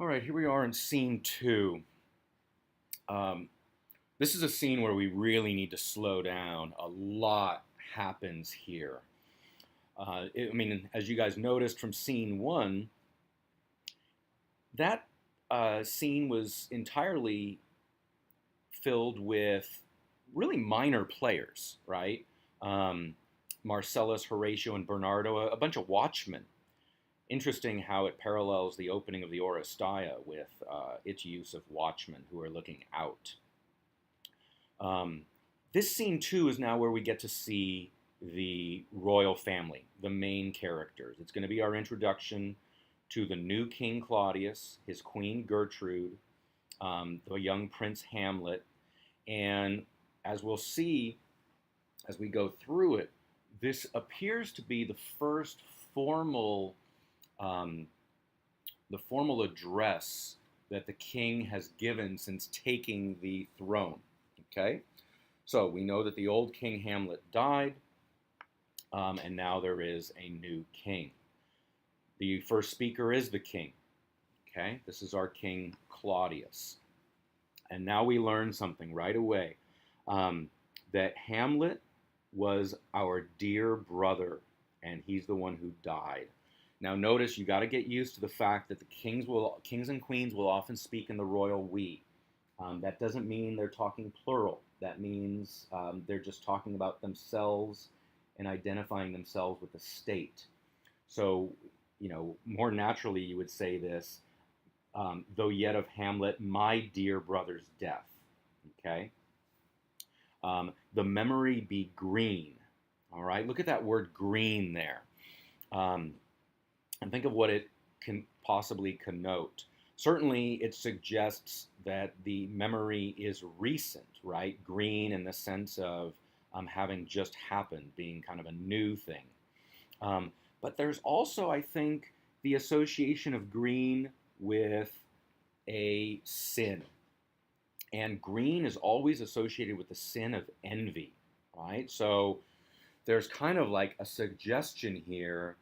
All right, here we are in scene two. Um, this is a scene where we really need to slow down. A lot happens here. As you guys noticed from scene one, that scene was entirely filled with really minor players, right? Um, Marcellus, Horatio, and Bernardo, a bunch of watchmen. Interesting how it parallels the opening of the Oresteia with its use of watchmen who are looking out. Um, this scene, too, is now where we get to see the royal family, the main characters. It's going to be our introduction to the new King Claudius, his queen Gertrude, the young Prince Hamlet, and as we'll see as we go through it, this appears to be formal um, the formal address that the king has given since taking the throne. Okay, so we know that the old King Hamlet died, and now there is a new king. The first speaker is the king. Okay, this is our King Claudius. And now we learn something right away, that Hamlet was our dear brother, and he's the one who died. Now, notice you got to get used to the fact that the kings and queens will often speak in the royal we. That doesn't mean they're talking plural. That means they're just talking about themselves and identifying themselves with the state. So, more naturally, you would say this, though yet of Hamlet, my dear brother's death. Okay? The memory be green. All right? Look at that word green there. And think of what it can possibly connote. Certainly, it suggests that the memory is recent, right? Green in the sense of having just happened, being kind of a new thing. But there's also, I think, the association of green with a sin. And green is always associated with the sin of envy, right? So there's kind of like a suggestion here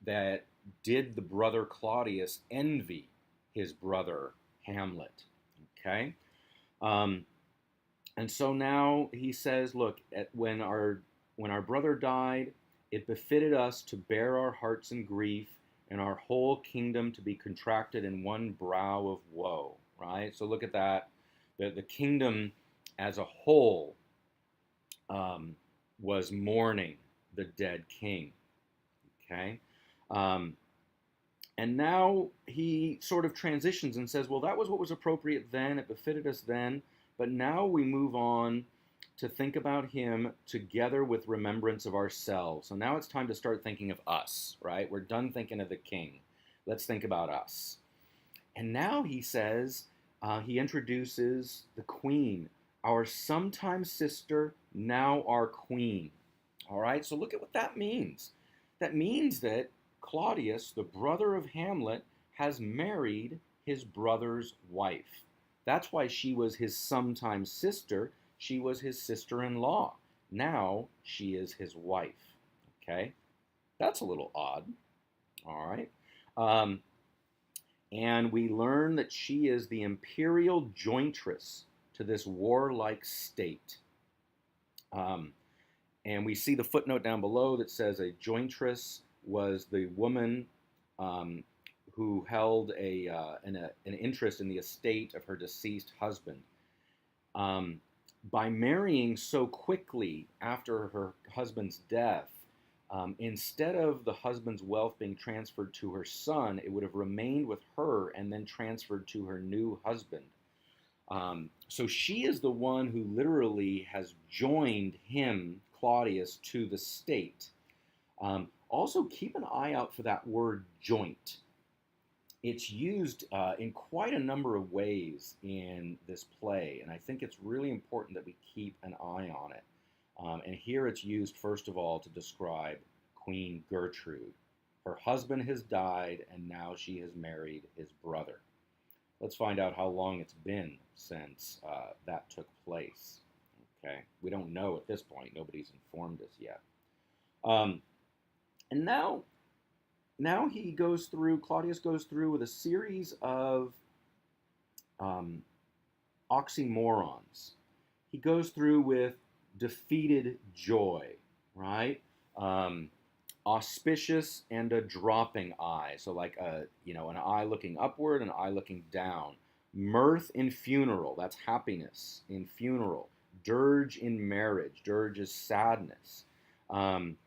that did the brother Claudius envy his brother Hamlet? Okay? And so now he says, look, when our brother died, it befitted us to bear our hearts in grief and our whole kingdom to be contracted in one brow of woe, right? So look at that. The kingdom as a whole was mourning the dead king, okay? And now he sort of transitions and says, well, that was what was appropriate then, it befitted us then, but now we move on to think about him together with remembrance of ourselves. So now it's time to start thinking of us, right? We're done thinking of the king. Let's think about us. And now he says, he introduces the queen, our sometime sister, now our queen. All right, so look at what that means. That means that Claudius, the brother of Hamlet, has married his brother's wife. That's why she was his sometime sister. She was his sister-in-law. Now she is his wife. Okay? That's a little odd. All right. And we learn that she is the imperial jointress to this warlike state. And we see the footnote down below that says a jointress was the woman who held an interest in the estate of her deceased husband. By marrying so quickly after her husband's death, instead of the husband's wealth being transferred to her son, it would have remained with her and then transferred to her new husband. So she is the one who literally has joined him, Claudius, to the state. Also, keep an eye out for that word joint. It's used in quite a number of ways in this play, and I think it's really important that we keep an eye on it. And here it's used, first of all, to describe Queen Gertrude. Her husband has died, and now she has married his brother. Let's find out how long it's been since that took place. Okay, we don't know at this point. Nobody's informed us yet. And now Claudius goes through with a series of um, oxymorons. He goes through with defeated joy, right? Um, auspicious and a dropping eye. So like an eye looking upward, an eye looking down. Mirth in funeral, that's happiness in funeral. Dirge in marriage, dirge is sadness. Um,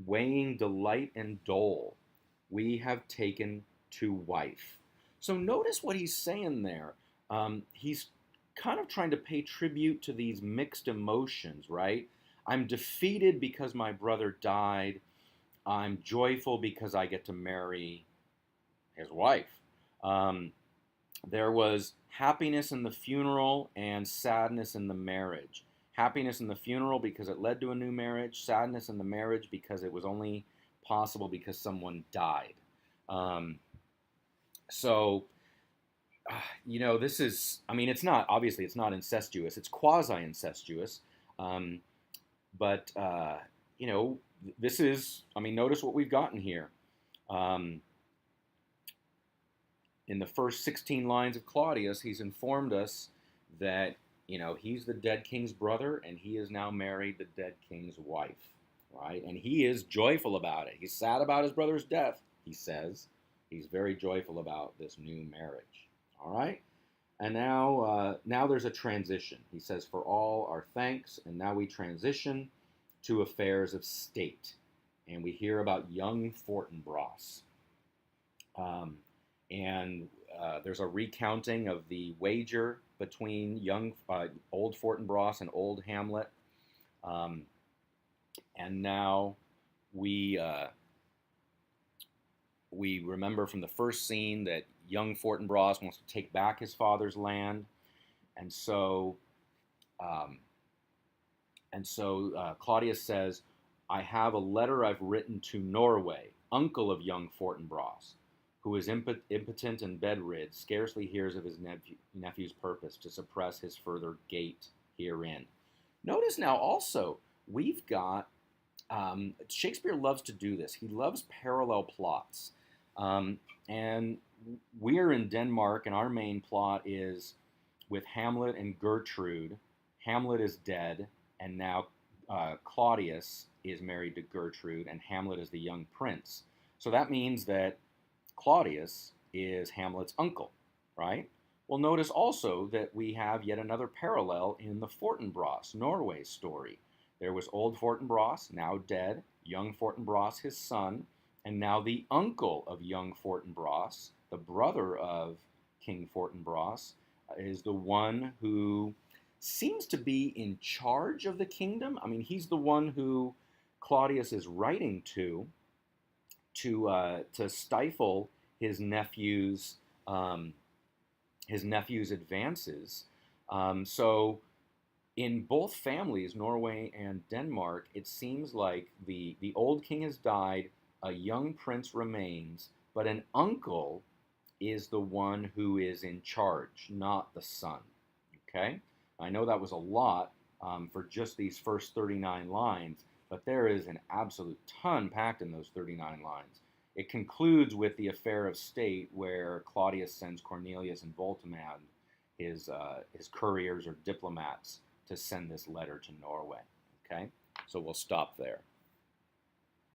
weighing delight and dole, we have taken to wife. So notice what he's saying there. He's kind of trying to pay tribute to these mixed emotions, right? I'm defeated because my brother died. I'm joyful because I get to marry his wife. Um, there was happiness in the funeral and sadness in the marriage. Happiness in the funeral because it led to a new marriage. Sadness in the marriage because it was only possible because someone died. Um, so, this is, I mean, it's not, obviously, it's not incestuous. It's quasi incestuous. Um, but, this is, I mean, notice what we've gotten here. Um, in the first 16 lines of Claudius, he's informed us that, he's the dead king's brother and he has now married the dead king's wife, right? And he is joyful about it. He's sad about his brother's death, he says. He's very joyful about this new marriage, all right? And now there's a transition. He says, for all our thanks, and now we transition to affairs of state. And we hear about young Fortinbras. And there's a recounting of the wager between old Fortinbras and old Hamlet. Um, and now we remember from the first scene that young Fortinbras wants to take back his father's land, and so Claudius says, "I have a letter I've written to Norway, uncle of young Fortinbras, who is impotent and bedrid, scarcely hears of his nephew's purpose to suppress his further gait herein." Notice now also, we've got, Shakespeare loves to do this. He loves parallel plots. And we're in Denmark, and our main plot is with Hamlet and Gertrude. Hamlet is dead, and now Claudius is married to Gertrude, and Hamlet is the young prince. So that means that Claudius is Hamlet's uncle, right? Well, notice also that we have yet another parallel in the Fortinbras, Norway story. There was old Fortinbras, now dead, young Fortinbras, his son, and now the uncle of young Fortinbras, the brother of King Fortinbras, is the one who seems to be in charge of the kingdom. I mean, he's the one who Claudius is writing to stifle his nephew's advances. So in both families, Norway and Denmark, it seems like the old king has died, a young prince remains, but an uncle is the one who is in charge, not the son. Okay? I know that was a lot for just these first 39 lines, but there is an absolute ton packed in those 39 lines. It concludes with the affair of state where Claudius sends Cornelius and Voltimand, his couriers or diplomats, to send this letter to Norway. Okay? So we'll stop there.